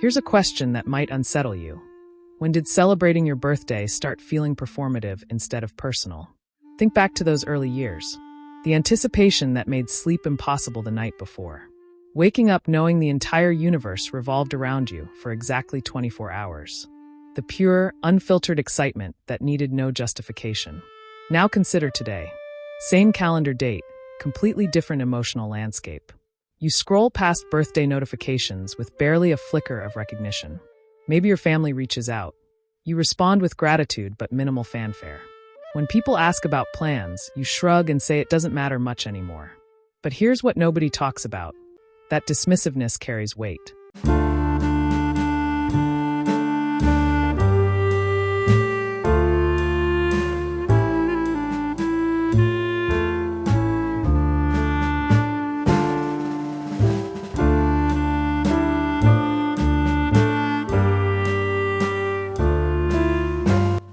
Here's a question that might unsettle you. When did celebrating your birthday start feeling performative instead of personal? Think back to those early years. The anticipation that made sleep impossible the night before. Waking up knowing the entire universe revolved around you for exactly 24 hours. The pure, unfiltered excitement that needed no justification. Now consider today. Same calendar date, completely different emotional landscape. You scroll past birthday notifications with barely a flicker of recognition. Maybe your family reaches out. You respond with gratitude but minimal fanfare. When people ask about plans, you shrug and say it doesn't matter much anymore. But here's what nobody talks about. That dismissiveness carries weight.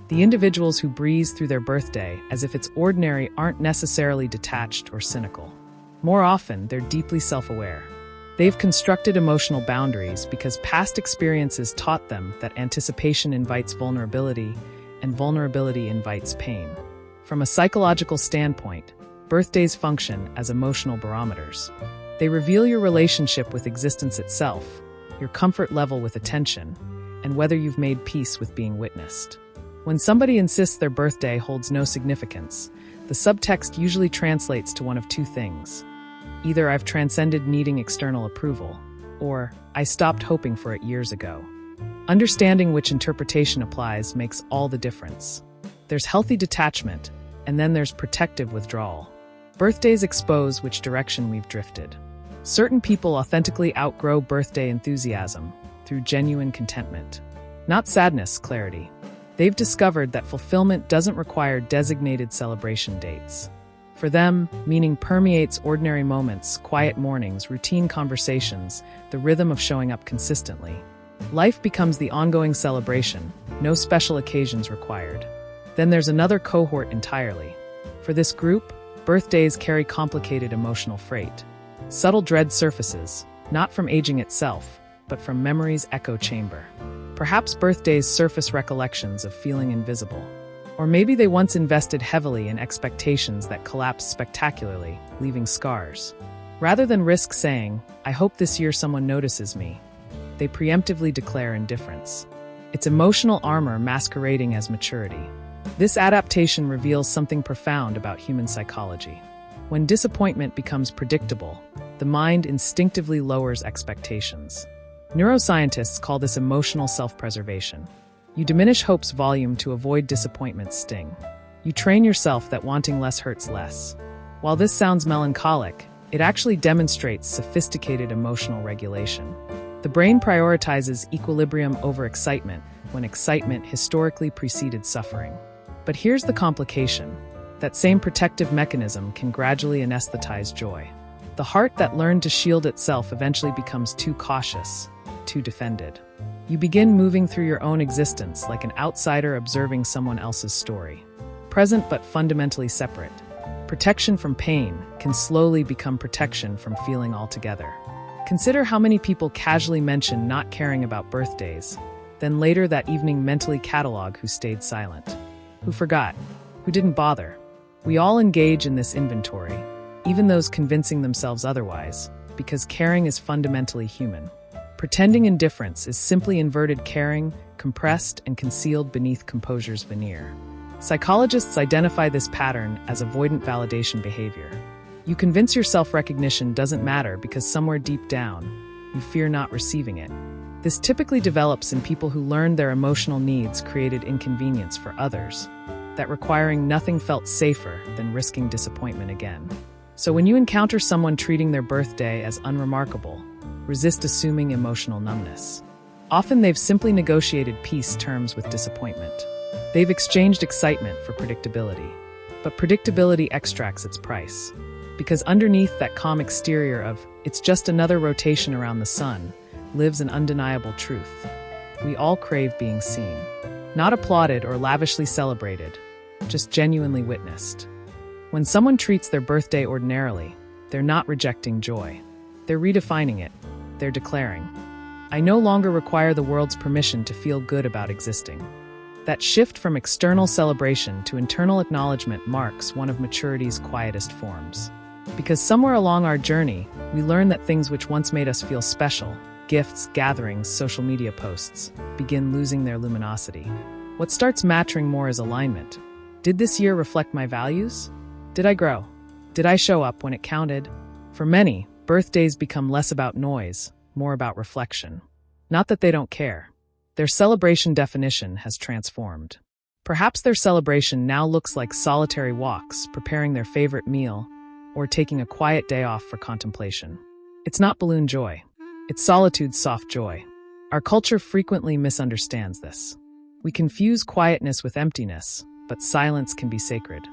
The individuals who breeze through their birthday as if it's ordinary aren't necessarily detached or cynical. More often, they're deeply self-aware. They've constructed emotional boundaries because past experiences taught them that anticipation invites vulnerability, and vulnerability invites pain. From a psychological standpoint, birthdays function as emotional barometers. They reveal your relationship with existence itself, your comfort level with attention, and whether you've made peace with being witnessed. When somebody insists their birthday holds no significance, the subtext usually translates to one of two things. Either I've transcended needing external approval, or I stopped hoping for it years ago. Understanding which interpretation applies makes all the difference. There's healthy detachment, and then there's protective withdrawal. Birthdays expose which direction we've drifted. Certain people authentically outgrow birthday enthusiasm through genuine contentment. Not sadness, clarity. They've discovered that fulfillment doesn't require designated celebration dates. For them, meaning permeates ordinary moments, quiet mornings, routine conversations, the rhythm of showing up consistently. Life becomes the ongoing celebration, no special occasions required. Then there's another cohort entirely. For this group, birthdays carry complicated emotional freight. Subtle dread surfaces, not from aging itself, but from memory's echo chamber. Perhaps birthdays surface recollections of feeling invisible. Or maybe they once invested heavily in expectations that collapsed spectacularly, leaving scars. Rather than risk saying, "I hope this year someone notices me," they preemptively declare indifference. It's emotional armor masquerading as maturity. This adaptation reveals something profound about human psychology. When disappointment becomes predictable, the mind instinctively lowers expectations. Neuroscientists call this emotional self-preservation. You diminish hope's volume to avoid disappointment's sting. You train yourself that wanting less hurts less. While this sounds melancholic, it actually demonstrates sophisticated emotional regulation. The brain prioritizes equilibrium over excitement when excitement historically preceded suffering. But here's the complication. That same protective mechanism can gradually anesthetize joy. The heart that learned to shield itself eventually becomes too cautious, too defended. You begin moving through your own existence like an outsider observing someone else's story. Present but fundamentally separate. Protection from pain can slowly become protection from feeling altogether. Consider how many people casually mention not caring about birthdays, then later that evening mentally catalog who stayed silent, who forgot, who didn't bother. We all engage in this inventory, even those convincing themselves otherwise, because caring is fundamentally human. Pretending indifference is simply inverted caring, compressed and concealed beneath composure's veneer. Psychologists identify this pattern as avoidant validation behavior. You convince yourself recognition doesn't matter because somewhere deep down, you fear not receiving it. This typically develops in people who learned their emotional needs created inconvenience for others, that requiring nothing felt safer than risking disappointment again. So when you encounter someone treating their birthday as unremarkable, resist assuming emotional numbness. Often they've simply negotiated peace terms with disappointment. They've exchanged excitement for predictability. But predictability extracts its price. Because underneath that calm exterior of, it's just another rotation around the sun, lives an undeniable truth. We all crave being seen. Not applauded or lavishly celebrated, just genuinely witnessed. When someone treats their birthday ordinarily, they're not rejecting joy. They're redefining it. They're declaring, I no longer require the world's permission to feel good about existing. That shift from external celebration to internal acknowledgement marks one of maturity's quietest forms. Because somewhere along our journey, we learn that things which once made us feel special, gifts, gatherings, social media posts, begin losing their luminosity. What starts mattering more is alignment. Did this year reflect my values? Did I grow? Did I show up when it counted? For many, birthdays become less about noise, more about reflection. Not that they don't care. Their celebration definition has transformed. Perhaps their celebration now looks like solitary walks, preparing their favorite meal, or taking a quiet day off for contemplation. It's not balloon joy. It's solitude's soft joy. Our culture frequently misunderstands this. We confuse quietness with emptiness, but silence can be sacred.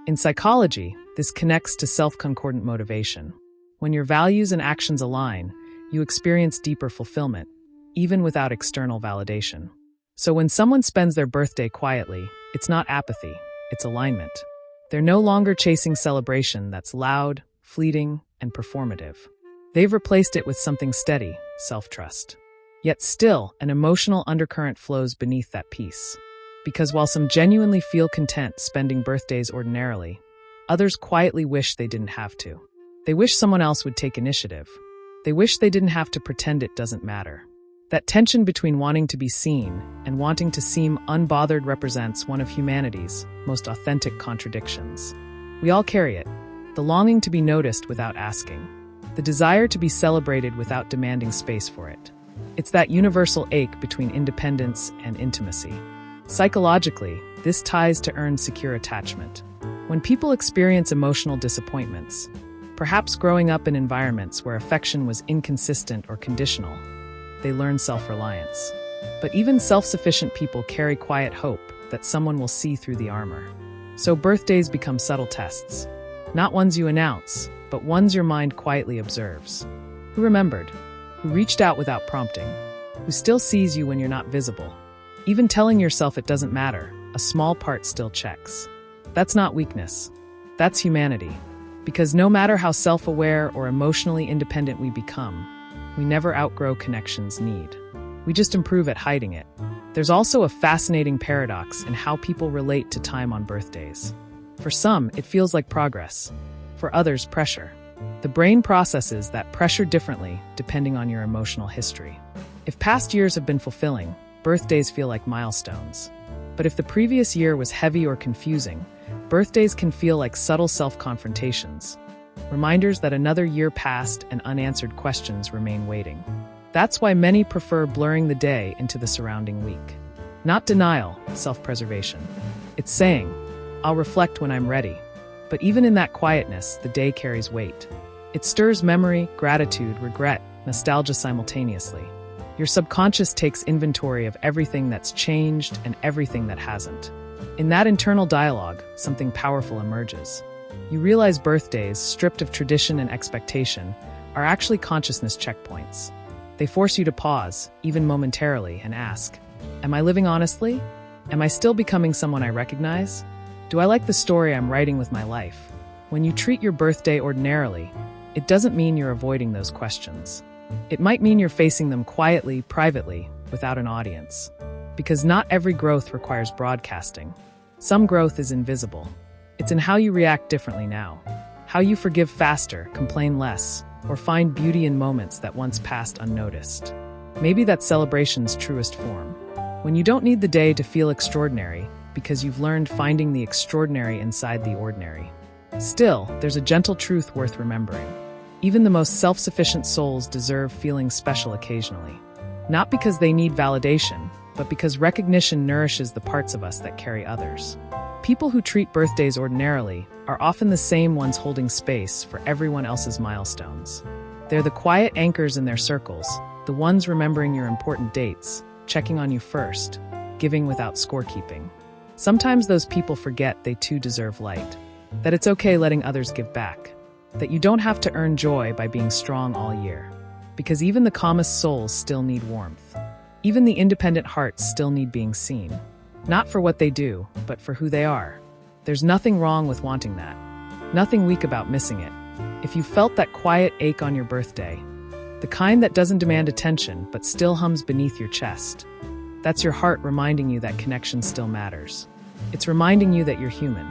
In psychology, this connects to self-concordant motivation. When your values and actions align, you experience deeper fulfillment, even without external validation. So when someone spends their birthday quietly, it's not apathy, it's alignment. They're no longer chasing celebration that's loud, fleeting, and performative. They've replaced it with something steady, self-trust. Yet still, an emotional undercurrent flows beneath that peace. Because while some genuinely feel content spending birthdays ordinarily, others quietly wish they didn't have to. They wish someone else would take initiative. They wish they didn't have to pretend it doesn't matter. That tension between wanting to be seen and wanting to seem unbothered represents one of humanity's most authentic contradictions. We all carry it, the longing to be noticed without asking, the desire to be celebrated without demanding space for it. It's that universal ache between independence and intimacy. Psychologically, this ties to earned secure attachment. When people experience emotional disappointments, perhaps growing up in environments where affection was inconsistent or conditional, they learn self-reliance. But even self-sufficient people carry quiet hope that someone will see through the armor. So birthdays become subtle tests, not ones you announce, but ones your mind quietly observes. Who remembered? Who reached out without prompting? Who still sees you when you're not visible? Even telling yourself it doesn't matter, a small part still checks. That's not weakness. That's humanity. Because no matter how self-aware or emotionally independent we become, we never outgrow connection's need. We just improve at hiding it. There's also a fascinating paradox in how people relate to time on birthdays. For some, it feels like progress. For others, pressure. The brain processes that pressure differently depending on your emotional history. If past years have been fulfilling, birthdays feel like milestones. But if the previous year was heavy or confusing, birthdays can feel like subtle self-confrontations. Reminders that another year passed and unanswered questions remain waiting. That's why many prefer blurring the day into the surrounding week. Not denial, self-preservation. It's saying, I'll reflect when I'm ready. But even in that quietness, the day carries weight. It stirs memory, gratitude, regret, nostalgia simultaneously. Your subconscious takes inventory of everything that's changed and everything that hasn't. In that internal dialogue, something powerful emerges. You realize birthdays, stripped of tradition and expectation, are actually consciousness checkpoints. They force you to pause, even momentarily, and ask, am I living honestly? Am I still becoming someone I recognize? Do I like the story I'm writing with my life? When you treat your birthday ordinarily, it doesn't mean you're avoiding those questions. It might mean you're facing them quietly, privately, without an audience. Because not every growth requires broadcasting. Some growth is invisible. It's in how you react differently now. How you forgive faster, complain less, or find beauty in moments that once passed unnoticed. Maybe that's celebration's truest form. When you don't need the day to feel extraordinary, because you've learned finding the extraordinary inside the ordinary. Still, there's a gentle truth worth remembering. Even the most self-sufficient souls deserve feeling special occasionally. Not because they need validation, but because recognition nourishes the parts of us that carry others. People who treat birthdays ordinarily are often the same ones holding space for everyone else's milestones. They're the quiet anchors in their circles, the ones remembering your important dates, checking on you first, giving without scorekeeping. Sometimes those people forget they too deserve light, that it's okay letting others give back, that you don't have to earn joy by being strong all year, because even the calmest souls still need warmth. Even the independent hearts still need being seen. Not for what they do, but for who they are. There's nothing wrong with wanting that. Nothing weak about missing it. If you felt that quiet ache on your birthday, The kind that doesn't demand attention but still hums beneath your chest. That's your heart reminding you that connection still matters. It's reminding you that you're human.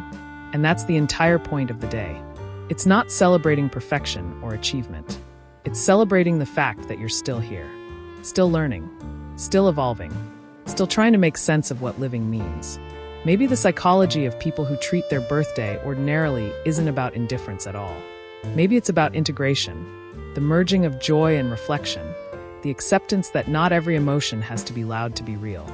And that's the entire point of the day. It's not celebrating perfection or achievement. It's celebrating the fact that you're still here. Still learning. Still evolving. Still trying to make sense of what living means. Maybe the psychology of people who treat their birthday ordinarily isn't about indifference at all. Maybe it's about integration, the merging of joy and reflection, the acceptance that not every emotion has to be loud to be real.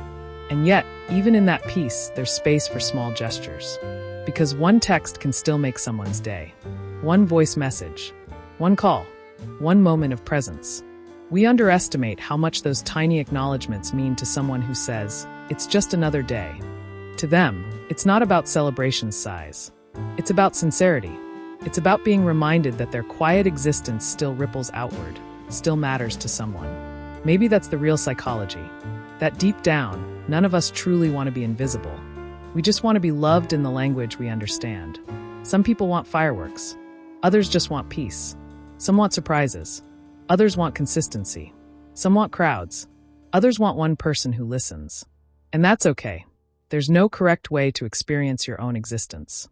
And yet, even in that peace, there's space for small gestures. Because one text can still make someone's day. One voice message. One call. One moment of presence. We underestimate how much those tiny acknowledgments mean to someone who says, "It's just another day." To them, it's not about celebration size. It's about sincerity. It's about being reminded that their quiet existence still ripples outward, still matters to someone. Maybe that's the real psychology. That deep down, none of us truly want to be invisible. We just want to be loved in the language we understand. Some people want fireworks. Others just want peace. Some want surprises. Others want consistency. Some want crowds. Others want one person who listens. And that's okay. There's no correct way to experience your own existence.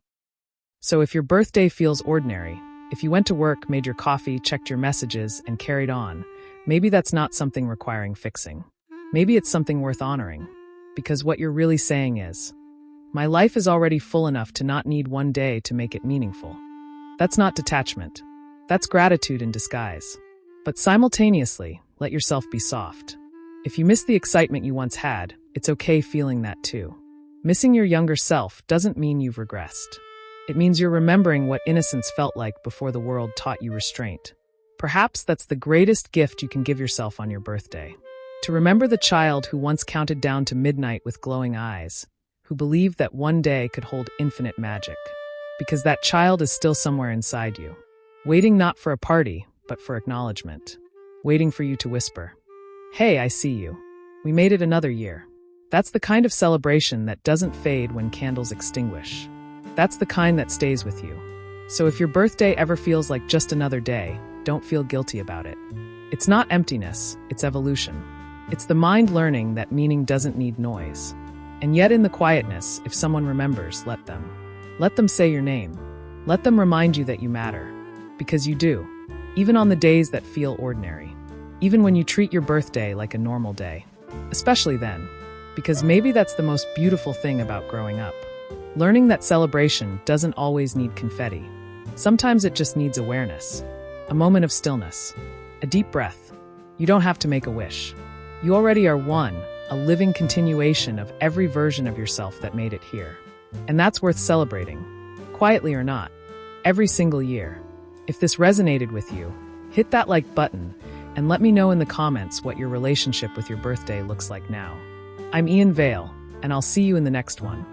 So if your birthday feels ordinary, if you went to work, made your coffee, checked your messages, and carried on, maybe that's not something requiring fixing. Maybe it's something worth honoring. Because what you're really saying is, my life is already full enough to not need one day to make it meaningful. That's not detachment. That's gratitude in disguise. But simultaneously, let yourself be soft. If you miss the excitement you once had, it's okay feeling that too. Missing your younger self doesn't mean you've regressed. It means you're remembering what innocence felt like before the world taught you restraint. Perhaps that's the greatest gift you can give yourself on your birthday. To remember the child who once counted down to midnight with glowing eyes, who believed that one day could hold infinite magic. Because that child is still somewhere inside you, waiting not for a party, but for acknowledgement. Waiting for you to whisper, "Hey, I see you. We made it another year." That's the kind of celebration that doesn't fade when candles extinguish. That's the kind that stays with you. So if your birthday ever feels like just another day, don't feel guilty about it. It's not emptiness, it's evolution. It's the mind learning that meaning doesn't need noise. And yet in the quietness, if someone remembers, let them. Let them say your name. Let them remind you that you matter. Because you do. Even on the days that feel ordinary. Even when you treat your birthday like a normal day. Especially then. Because maybe that's the most beautiful thing about growing up. Learning that celebration doesn't always need confetti. Sometimes it just needs awareness. A moment of stillness. A deep breath. You don't have to make a wish. You already are one, a living continuation of every version of yourself that made it here. And that's worth celebrating. Quietly or not. Every single year. If this resonated with you, hit that like button and let me know in the comments what your relationship with your birthday looks like now. I'm Ian Vale, and I'll see you in the next one.